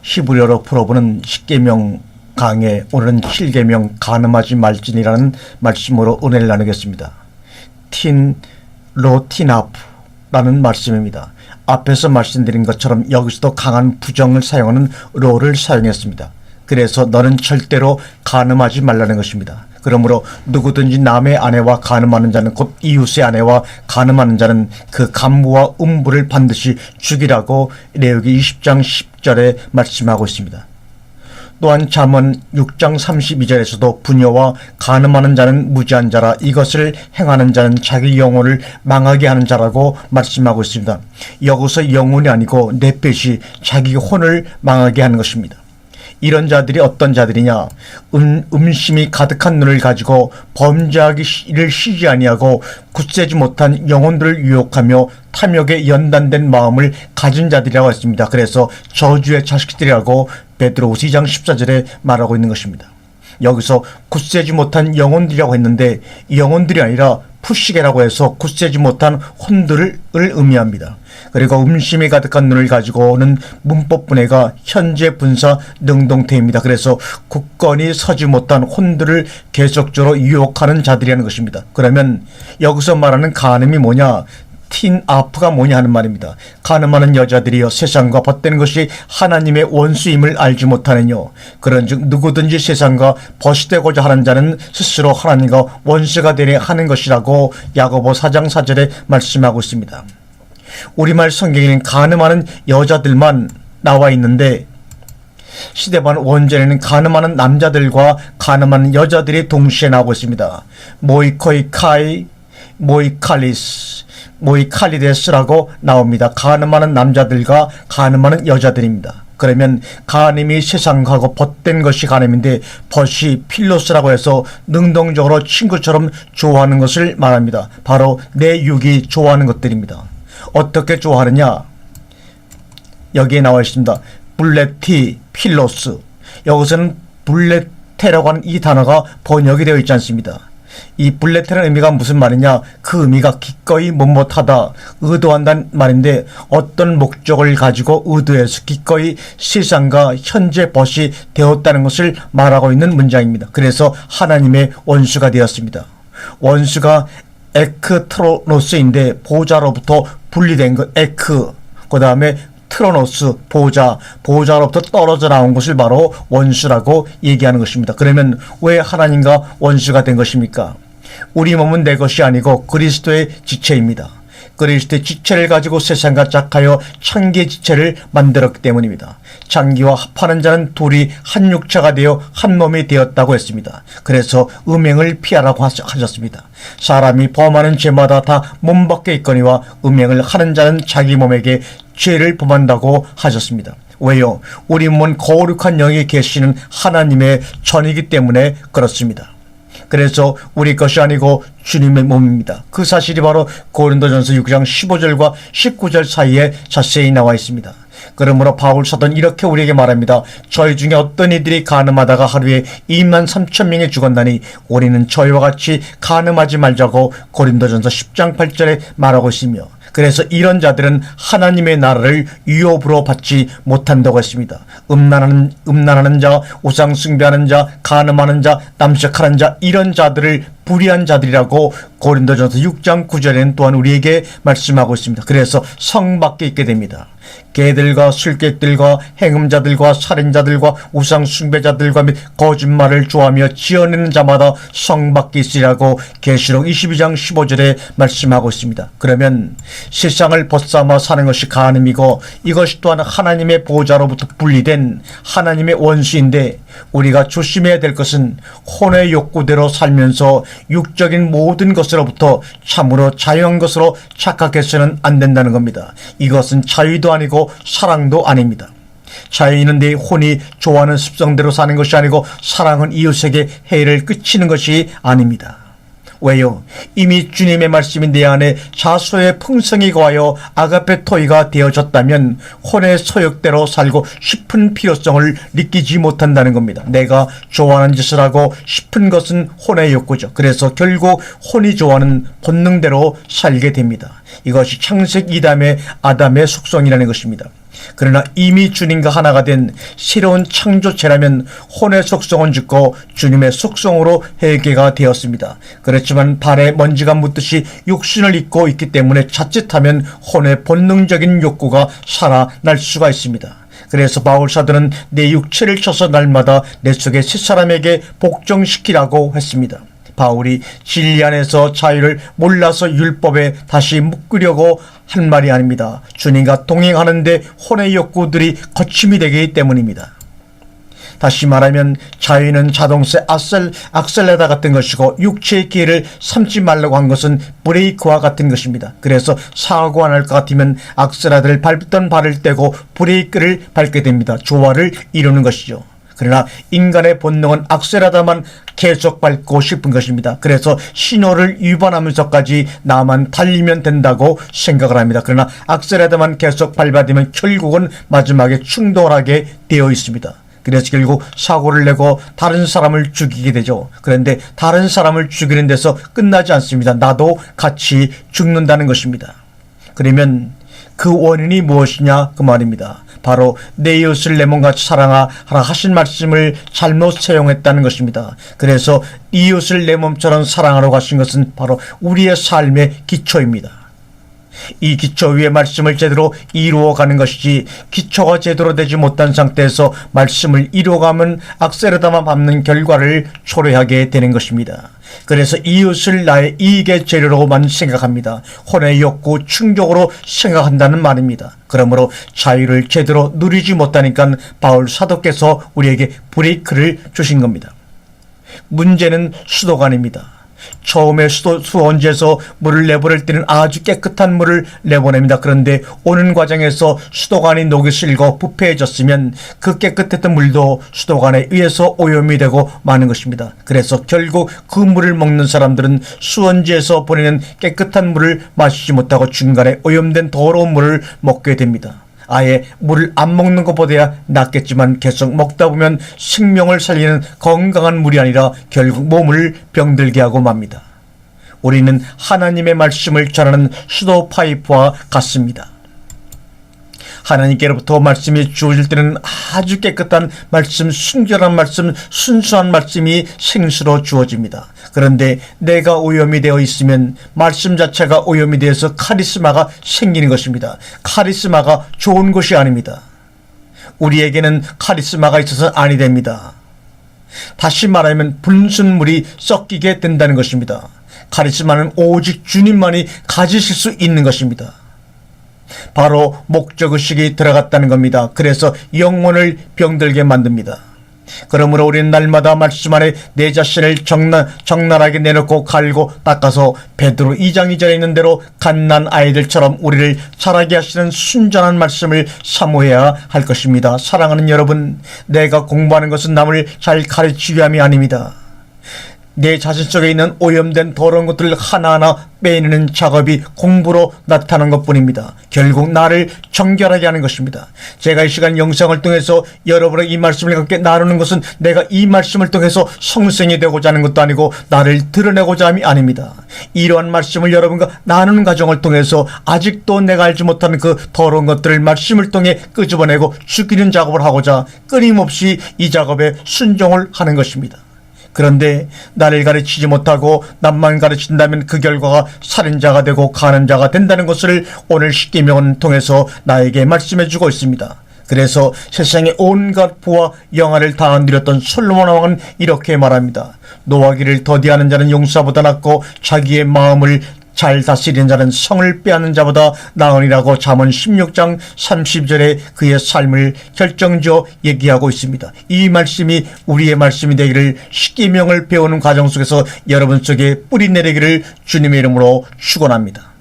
히브리어로 풀어보는 10계명 강의, 오늘은 7계명 간음하지 말지니라는 말씀으로 은혜를 나누겠습니다. 로티나프라는 말씀입니다. 앞에서 말씀드린 것처럼 여기서도 강한 부정을 사용하는 로를 사용했습니다. 그래서 너는 절대로 간음하지 말라는 것입니다. 그러므로 누구든지 남의 아내와 간음하는 자는, 곧 이웃의 아내와 간음하는 자는 그 간부와 음부를 반드시 죽이라고 레위기 20장 10절에 말씀하고 있습니다. 또한 잠언 6장 32절에서도 부녀와 간음하는 자는 무지한 자라, 이것을 행하는 자는 자기 영혼을 망하게 하는 자라고 말씀하고 있습니다. 여기서 영혼이 아니고 넷펫이 자기 혼을 망하게 하는 것입니다. 이런 자들이 어떤 자들이냐? 음심이 가득한 눈을 가지고 범죄하기를 쉬지 아니하고 굳세지 못한 영혼들을 유혹하며 탐욕에 연단된 마음을 가진 자들이라고 했습니다. 그래서 저주의 자식들이라고 베드로후서 2장 14절에 말하고 있는 것입니다. 여기서 굳세지 못한 영혼들이라고 했는데, 이 영혼들이 아니라 푸시게라고 해서 굳세지 못한 혼들을 의미합니다. 그리고 음심이 가득한 눈을 가지고 오는 문법분해가 현재 분사 능동태입니다. 그래서 굳건히 서지 못한 혼들을 계속적으로 유혹하는 자들이라는 것입니다. 그러면 여기서 말하는 간음이 뭐냐? 틴아프가 뭐냐 하는 말입니다. 간음하는 여자들이여 세상과 벗되는 것이 하나님의 원수임을 알지 못하느뇨. 그런즉 누구든지 세상과 벗되고자 하는 자는 스스로 하나님과 원수가 되려 하는 것이라고 야고보 4장 4절에 말씀하고 있습니다. 우리말 성경에는 간음하는 여자들만 나와 있는데, 시대반 원전에는 간음하는 남자들과 간음하는 여자들이 동시에 나오고 있습니다. 모이코이카이, 모이칼리스, 모이칼리데스라고 나옵니다. 간음하는 남자들과 간음하는 여자들입니다. 그러면 간음이 세상하고 벗된 것이 간음인데, 벗이 필로스라고 해서 능동적으로 친구처럼 좋아하는 것을 말합니다. 바로 내 육이 좋아하는 것들입니다. 어떻게 좋아하느냐? 여기에 나와 있습니다. 블레티 필로스. 여기서는 블레테라고 하는 이 단어가 번역이 되어 있지 않습니다. 이 블레테라는 의미가 무슨 말이냐? 그 의미가 기꺼이 못못하다, 의도한다는 말인데, 어떤 목적을 가지고 의도해서 기꺼이 세상과 현재 벗이 되었다는 것을 말하고 있는 문장입니다. 그래서 하나님의 원수가 되었습니다. 원수가 에크트로노스인데, 보좌로부터 분리된 것, 에크, 그 다음에 트로노스, 보좌로부터 떨어져 나온 것을 바로 원수라고 얘기하는 것입니다. 그러면 왜 하나님과 원수가 된 것입니까? 우리 몸은 내 것이 아니고 그리스도의 지체입니다. 그리스도의 지체를 가지고 세상과 짝하여 창기의 지체를 만들었기 때문입니다. 창기와 합하는 자는 둘이 한 육체가 되어 한 몸이 되었다고 했습니다. 그래서 음행을 피하라고 하셨습니다. 사람이 범하는 죄마다 다 몸 밖에 있거니와 음행을 하는 자는 자기 몸에게 죄를 범한다고 하셨습니다. 왜요? 우리 몸은 거룩한 영이 계시는 하나님의 전이기 때문에 그렇습니다. 그래서 우리 것이 아니고 주님의 몸입니다. 그 사실이 바로 고린도전서 6장 15절과 19절 사이에 자세히 나와 있습니다. 그러므로 바울 사도는 이렇게 우리에게 말합니다. 저희 중에 어떤 이들이 간음하다가 하루에 2만 3천 명이 죽었나니 우리는 저희와 같이 간음하지 말자고 고린도전서 10장 8절에 말하고 있으며, 그래서 이런 자들은 하나님의 나라를 유업으로 받지 못한다고 했습니다. 음란하는 자, 우상 숭배하는 자, 간음하는 자, 남색하는 자, 이런 자들을 불의한 자들이라고 고린도전서 6장 9절에는 또한 우리에게 말씀하고 있습니다. 그래서 성 밖에 있게 됩니다. 개들과 술객들과 행음자들과 살인자들과 우상 숭배자들과 및 거짓말을 좋아하며 지어내는 자마다 성 밖에 있으리라고 계시록 22장 15절에 말씀하고 있습니다. 그러면 세상을 벗삼아 사는 것이 간음이고, 이것이 또한 하나님의 보좌로부터 분리된 하나님의 원수인데, 우리가 조심해야 될 것은 혼의 욕구대로 살면서 육적인 모든 것으로부터 참으로 자유한 것으로 착각해서는 안 된다는 겁니다. 이것은 자유도 아니고 사랑도 아닙니다. 자유는 내 혼이 좋아하는 습성대로 사는 것이 아니고, 사랑은 이웃에게 해를 끼치는 것이 아닙니다. 왜요? 이미 주님의 말씀이 내 안에 자소의 풍성이 거하여 아가페토이가 되어졌다면 혼의 소욕대로 살고 싶은 필요성을 느끼지 못한다는 겁니다. 내가 좋아하는 짓을 하고 싶은 것은 혼의 욕구죠. 그래서 결국 혼이 좋아하는 본능대로 살게 됩니다. 이것이 창세기 이담의 아담의 속성이라는 것입니다. 그러나 이미 주님과 하나가 된 새로운 창조체라면 혼의 속성은 죽고 주님의 속성으로 회개가 되었습니다. 그렇지만 발에 먼지가 묻듯이 육신을 입고 있기 때문에 자칫하면 혼의 본능적인 욕구가 살아날 수가 있습니다. 그래서 바울 사도는 내 육체를 쳐서 날마다 내 속의 새사람에게 복종시키라고 했습니다. 바울이 진리 안에서 자유를 몰라서 율법에 다시 묶으려고 한 말이 아닙니다. 주님과 동행하는데 혼의 욕구들이 거침이 되기 때문입니다. 다시 말하면 자유는 자동차 악셀레다 같은 것이고 육체의 기회를 삼지 말라고 한 것은 브레이크와 같은 것입니다. 그래서 사고 안 할 것 같으면 악셀레다를 밟던 발을 떼고 브레이크를 밟게 됩니다. 조화를 이루는 것이죠. 그러나 인간의 본능은 악셀레다만 계속 밟고 싶은 것입니다. 그래서 신호를 위반하면서까지 나만 달리면 된다고 생각을 합니다. 그러나 악셀레다만 계속 밟아대면 결국은 마지막에 충돌하게 되어 있습니다. 그래서 결국 사고를 내고 다른 사람을 죽이게 되죠. 그런데 다른 사람을 죽이는 데서 끝나지 않습니다. 나도 같이 죽는다는 것입니다. 그러면 그 원인이 무엇이냐 그 말입니다. 바로 내 이웃을 내 몸같이 사랑하라 하신 말씀을 잘못 사용했다는 것입니다. 그래서 이웃을 내 몸처럼 사랑하라고 하신 것은 바로 우리의 삶의 기초입니다. 이 기초 위에 말씀을 제대로 이루어가는 것이지, 기초가 제대로 되지 못한 상태에서 말씀을 이루어가면 악셀레다만 밟는 결과를 초래하게 되는 것입니다. 그래서 이웃을 나의 이익의 재료로만 생각합니다. 혼의 욕구 충족으로 생각한다는 말입니다. 그러므로 자유를 제대로 누리지 못하니까 바울 사도께서 우리에게 브레이크를 주신 겁니다. 문제는 수도관입니다. 처음에 수원지에서 물을 내보낼 때는 아주 깨끗한 물을 내보냅니다. 그런데 오는 과정에서 수도관이 녹이 슬고 부패해졌으면 그 깨끗했던 물도 수도관에 의해서 오염이 되고 마는 것입니다. 그래서 결국 그 물을 먹는 사람들은 수원지에서 보내는 깨끗한 물을 마시지 못하고 중간에 오염된 더러운 물을 먹게 됩니다. 아예 물을 안 먹는 것보다야 낫겠지만 계속 먹다 보면 생명을 살리는 건강한 물이 아니라 결국 몸을 병들게 하고 맙니다. 우리는 하나님의 말씀을 전하는 수도 파이프와 같습니다. 하나님께로부터 말씀이 주어질 때는 아주 깨끗한 말씀, 순결한 말씀, 순수한 말씀이 생수로 주어집니다. 그런데 내가 오염이 되어 있으면 말씀 자체가 오염이 되어서 카리스마가 생기는 것입니다. 카리스마가 좋은 것이 아닙니다. 우리에게는 카리스마가 있어서 아니 됩니다. 다시 말하면 분순물이 섞이게 된다는 것입니다. 카리스마는 오직 주님만이 가지실 수 있는 것입니다. 바로 목적의식이 들어갔다는 겁니다. 그래서 영혼을 병들게 만듭니다. 그러므로 우리는 날마다 말씀 안에 내 자신을 적나라하게 내놓고 갈고 닦아서 베드로 2장 2절에 있는 대로 갓난 아이들처럼 우리를 자라게 하시는 순전한 말씀을 사모해야 할 것입니다. 사랑하는 여러분, 내가 공부하는 것은 남을 잘 가르치기 위함이 아닙니다. 내 자신 속에 있는 오염된 더러운 것들을 하나하나 빼내는 작업이 공부로 나타난 것뿐입니다. 결국 나를 정결하게 하는 것입니다. 제가 이 시간 영상을 통해서 여러분의 이 말씀을 함께 나누는 것은 내가 이 말씀을 통해서 성생이 되고자 하는 것도 아니고 나를 드러내고자 함이 아닙니다. 이러한 말씀을 여러분과 나누는 과정을 통해서 아직도 내가 알지 못하는 그 더러운 것들을 말씀을 통해 끄집어내고 죽이는 작업을 하고자 끊임없이 이 작업에 순종을 하는 것입니다. 그런데 나를 가르치지 못하고 남만 가르친다면 그 결과가 살인자가 되고 가난자가 된다는 것을 오늘 십계명을 통해서 나에게 말씀해 주고 있습니다. 그래서 세상에 온갖 부와 영화를 다 누렸던 솔로몬 왕은 이렇게 말합니다. 노하기를 더디하는 자는 용사보다 낫고 자기의 마음을 잘 다스리는 자는 성을 빼앗는 자보다 나으니라고 잠언 16장 30절에 그의 삶을 결정지어 얘기하고 있습니다. 이 말씀이 우리의 말씀이 되기를, 십계명을 배우는 과정 속에서 여러분 속에 뿌리 내리기를 주님의 이름으로 축원합니다.